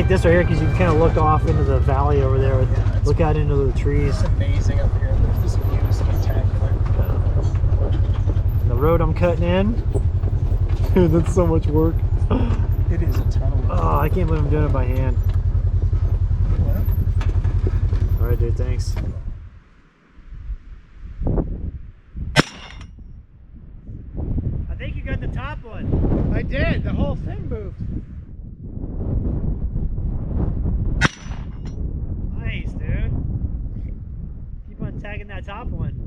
like this right here because you can kind of look off into the valley over there. Yeah, look out into the trees. It's amazing up here. This view is spectacular. And the road I'm cutting in. Dude, that's so much work. It is a ton of work. Oh, I can't believe I'm doing it by hand. What? All right, dude, thanks. I think you got the top one. I did. The whole thing moved. Nice, dude. Keep on tagging that top one.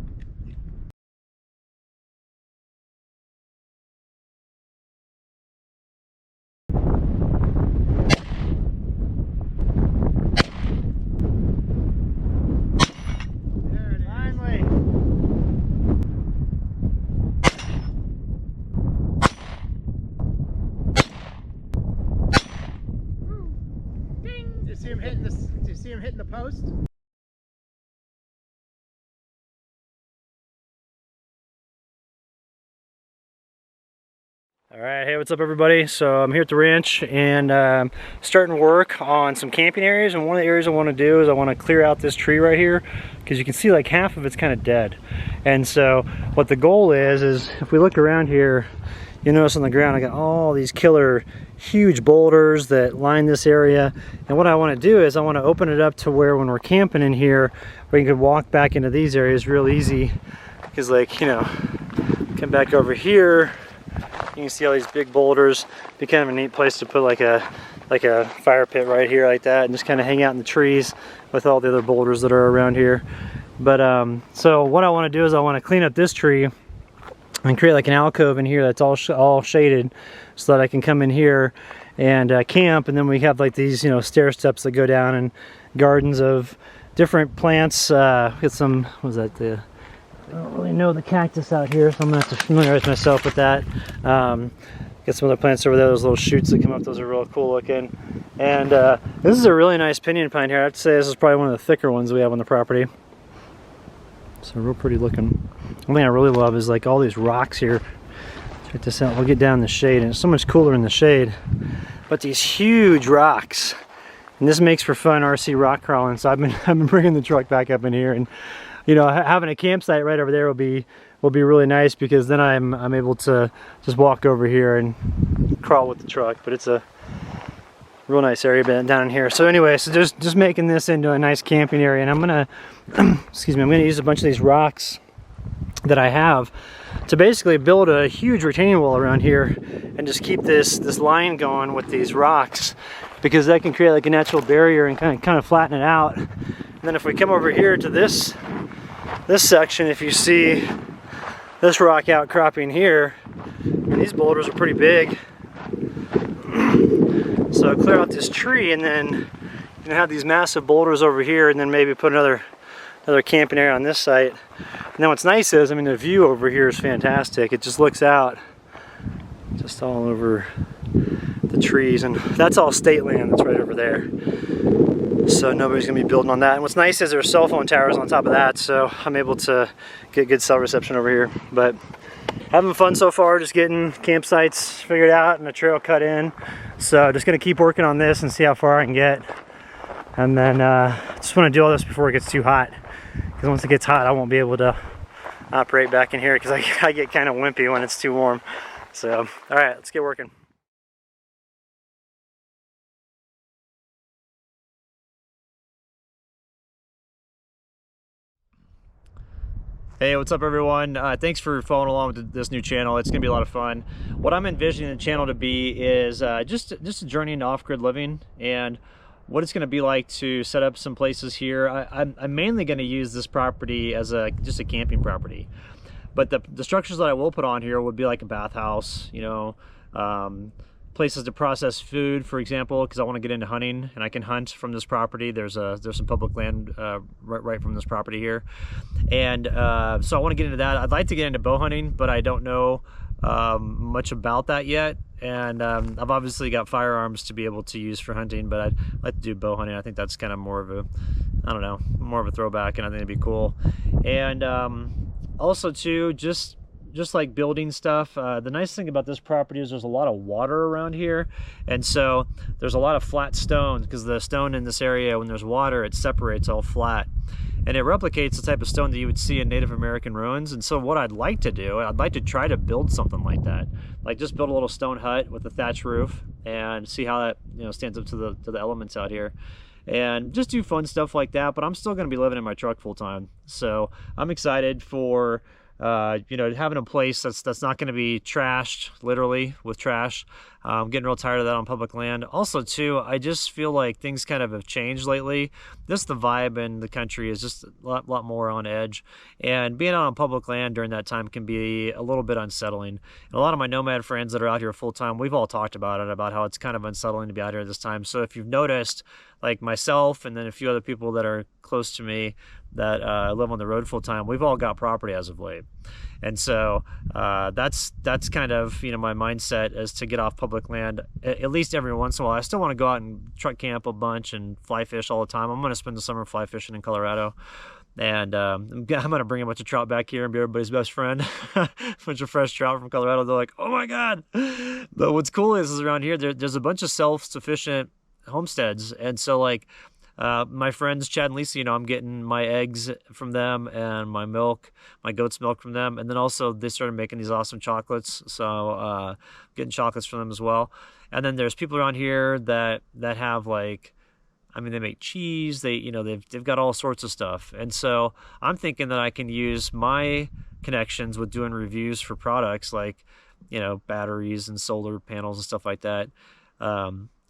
Do you see him hitting the post? All right, hey, what's up everybody? So I'm here at the ranch and starting work on some camping areas, and one of the areas I want to do is I want to clear out this tree right here because you can see like half of it's kind of dead. And so what the goal is if we look around here, you notice on the ground I got all these killer huge boulders that line this area, and what I want to do is I want to open it up to where when we're camping in here we can walk back into these areas real easy, because like, you know, come back over here, you can see all these big boulders. Be kind of a neat place to put like a fire pit right here like that, and just kind of hang out in the trees with all the other boulders that are around here. But so what I want to do is I want to clean up this tree and create like an alcove in here that's all shaded, so that I can come in here and camp. And then we have like these, you know, stair steps that go down, and gardens of different plants. Get some, what was that, I don't really know the cactus out here, so I'm gonna have to familiarize myself with that. Get some other plants over there, those little shoots that come up, those are real cool looking. And this is a really nice pinyon pine here. I have to say this is probably one of the thicker ones we have on the property. So real pretty looking. One thing I really love is like all these rocks here. Check this out, we'll get down in the shade, and it's so much cooler in the shade. But these huge rocks, and this makes for fun RC rock crawling. So I've been bringing the truck back up in here, and you know, having a campsite right over there will be really nice, because then I'm able to just walk over here and crawl with the truck. But it's a real nice area down in here. So anyway, so just making this into a nice camping area, and I'm gonna excuse me, I'm gonna use a bunch of these rocks that I have to basically build a huge retaining wall around here, and just keep this line going with these rocks, because that can create like a natural barrier and kind of flatten it out. And then if we come over here to this section, if you see this rock outcropping here, and these boulders are pretty big, so clear out this tree, and then you know, have these massive boulders over here, and then maybe put another camping area on this site. And then what's nice is, I mean, the view over here is fantastic. It just looks out just all over the trees, and that's all state land that's right over there. So nobody's gonna be building on that. And what's nice is there's cell phone towers on top of that, so I'm able to get good cell reception over here. But having fun so far, just getting campsites figured out and a trail cut in. So just gonna keep working on this and see how far I can get. And then just wanna do all this before it gets too hot, because once it gets hot, I won't be able to operate back in here, because I get kind of wimpy when it's too warm. So, all right, let's get working. Hey, what's up everyone? Thanks for following along with this new channel. It's gonna be a lot of fun. What I'm envisioning the channel to be is just a journey into off-grid living, and what it's gonna be like to set up some places here. I'm mainly gonna use this property as just a camping property, but the structures that I will put on here would be like a bathhouse, you know, places to process food, for example, because I want to get into hunting, and I can hunt from this property. There's some public land right from this property here, and so I want to get into that. I'd like to get into bow hunting, but I don't know much about that yet. And I've obviously got firearms to be able to use for hunting, but I'd like to do bow hunting. I think that's kind of more of a, I don't know, more of a throwback, and I think it'd be cool. And also too, just just like building stuff. The nice thing about this property is there's a lot of water around here, and so there's a lot of flat stones because the stone in this area, when there's water, it separates all flat. And it replicates the type of stone that you would see in Native American ruins. And so what I'd like to do, I'd like to try to build something like that. Like just build a little stone hut with a thatch roof and see how that, you know, stands up to the elements out here. And just do fun stuff like that, but I'm still going to be living in my truck full time. So I'm excited for you know, having a place that's not going to be trashed, literally with trash. I'm getting real tired of that on public land. Also, too, I just feel like things kind of have changed lately. Just the vibe in the country is just a lot more on edge. And being out on public land during that time can be a little bit unsettling. And a lot of my nomad friends that are out here full time, we've all talked about it, about how it's kind of unsettling to be out here this time. So if you've noticed, like myself and then a few other people that are close to me that live on the road full time, we've all got property as of late. And so that's kind of, you know, my mindset is to get off public land at least every once in a while. I still want to go out and truck camp a bunch and fly fish all the time. I'm going to spend the summer fly fishing in Colorado. And I'm going to bring a bunch of trout back here and be everybody's best friend. A bunch of fresh trout from Colorado. They're like, oh my God. But what's cool is around here, there's a bunch of self-sufficient homesteads. And so like, my friends Chad and Lisa, you know, I'm getting my eggs from them and my milk, my goat's milk from them. And then also they started making these awesome chocolates. So getting chocolates from them as well. And then there's people around here that have like, I mean, they make cheese, you know, they've got all sorts of stuff. And so I'm thinking that I can use my connections with doing reviews for products like, you know, batteries and solar panels and stuff like that.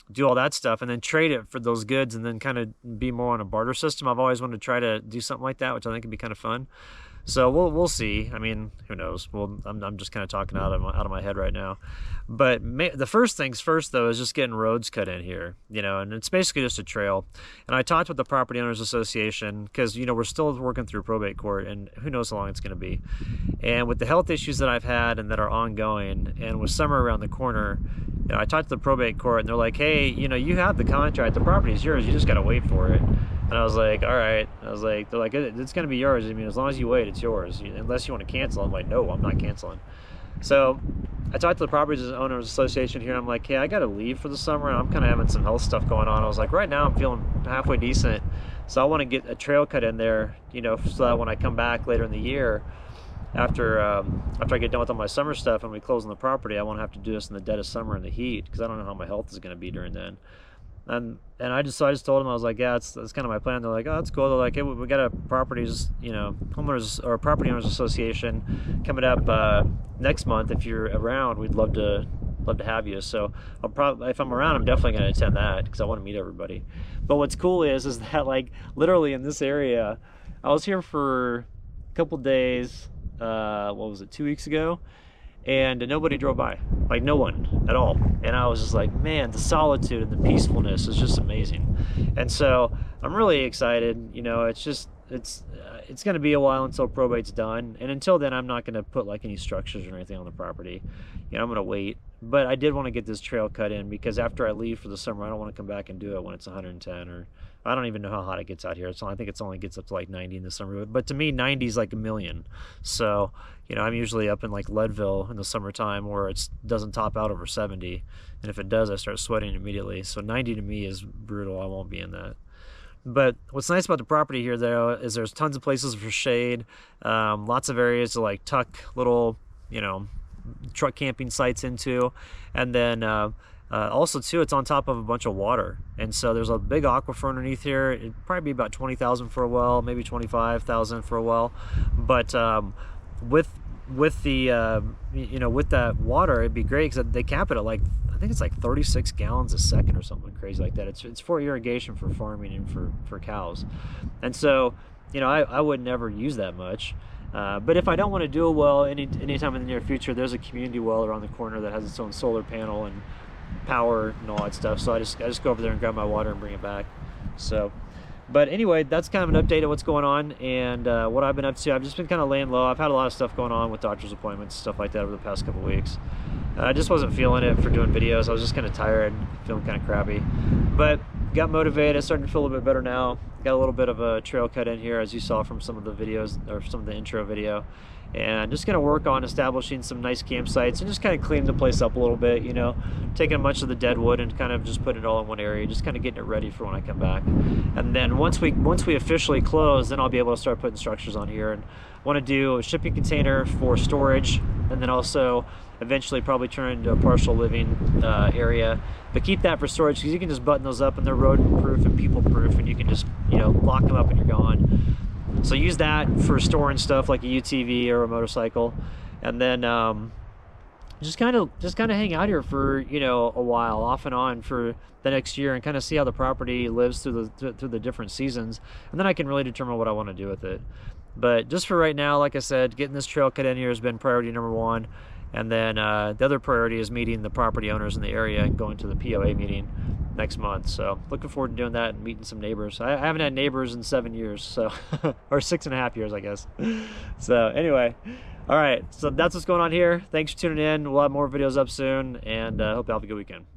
Do all that stuff and then trade it for those goods and then kind of be more on a barter system. I've always wanted to try to do something like that, which I think would be kind of fun. So we'll see. I mean, who knows? Well, I'm just kind of talking out of my head right now. But the first things first, though, is just getting roads cut in here, you know, and it's basically just a trail. And I talked with the Property Owners Association because, you know, we're still working through probate court and who knows how long it's going to be. And with the health issues that I've had and that are ongoing and with summer around the corner, you know, I talked to the probate court and they're like, hey, you know, you have the contract, the property is yours, you just got to wait for it. And I was like, all right. I was like, they're like, it's going to be yours. I mean, as long as you wait, it's yours. Unless you want to cancel. I'm like, no, I'm not canceling. So I talked to the Property Owners Association here. And I'm like, hey, I got to leave for the summer. And I'm kind of having some health stuff going on. I was like, right now I'm feeling halfway decent. So I want to get a trail cut in there, you know, so that when I come back later in the year, after I get done with all my summer stuff and we close on the property, I won't have to do this in the dead of summer in the heat because I don't know how my health is going to be during then. And I just told them, I was like, yeah, that's kind of my plan. They're like, oh, that's cool. They're like, hey, we got a properties, you know, homeowners or property owners association coming up next month. If you're around, we'd love to have you. So I'll probably, if I'm around, I'm definitely going to attend that because I want to meet everybody. But what's cool is that like literally in this area, I was here for a couple days. What was it, 2 weeks ago? And nobody drove by, like no one at all. And I was just like, man, the solitude and the peacefulness is just amazing. And so I'm really excited. You know, it's going to be a while until probate's done. And until then, I'm not going to put like any structures or anything on the property. You know, I'm going to wait. But I did want to get this trail cut in because after I leave for the summer, I don't want to come back and do it when it's 110 or I don't even know how hot it gets out here. So I think it only gets up to like 90 in the summer. But to me, 90 is like a million. So, you know, I'm usually up in like Leadville in the summertime where it doesn't top out over 70. And if it does, I start sweating immediately. So 90 to me is brutal. I won't be in that. But what's nice about the property here, though, is there's tons of places for shade, lots of areas to like tuck little, you know, truck camping sites into, and then also too, it's on top of a bunch of water, and so there's a big aquifer underneath here. It'd probably be about 20,000 for a well, maybe 25,000 for a well, but with the you know, with that water, it'd be great because they cap it at like, I think it's like 36 gallons a second or something crazy like that. It's for irrigation for farming and for cows, and so, you know, I would never use that much. But if I don't want to do a well anytime in the near future, there's a community well around the corner that has its own solar panel and power and all that stuff. So I just go over there and grab my water and bring it back. So, but anyway, that's kind of an update of what's going on and what I've been up to. I've just been kind of laying low. I've had a lot of stuff going on with doctor's appointments, stuff like that over the past couple of weeks. I just wasn't feeling it for doing videos. I was just kind of tired, feeling kind of crappy. But got motivated, starting to feel a little bit better now. Got a little bit of a trail cut in here, as you saw from some of the videos, or some of the intro video. And just gonna work on establishing some nice campsites and just kind of cleaning the place up a little bit, you know, taking a bunch of the dead wood and kind of just putting it all in one area, just kind of getting it ready for when I come back. And then once we officially close, then I'll be able to start putting structures on here. And want to do a shipping container for storage, and then also eventually probably turn into a partial living area, but keep that for storage because you can just button those up and they're road proof and people proof, and you can just, you know, lock them up and you're gone. So use that for storing stuff like a UTV or a motorcycle, and then just kind of hang out here for, you know, a while off and on for the next year and kind of see how the property lives through the different seasons, and then I can really determine what I want to do with it. But just for right now, like I said, getting this trail cut in here has been priority number one. And then the other priority is meeting the property owners in the area and going to the POA meeting next month. So looking forward to doing that and meeting some neighbors. I haven't had neighbors in 7 years, so or 6.5 years, I guess. So anyway, all right. So that's what's going on here. Thanks for tuning in. We'll have more videos up soon, and hope you have a good weekend.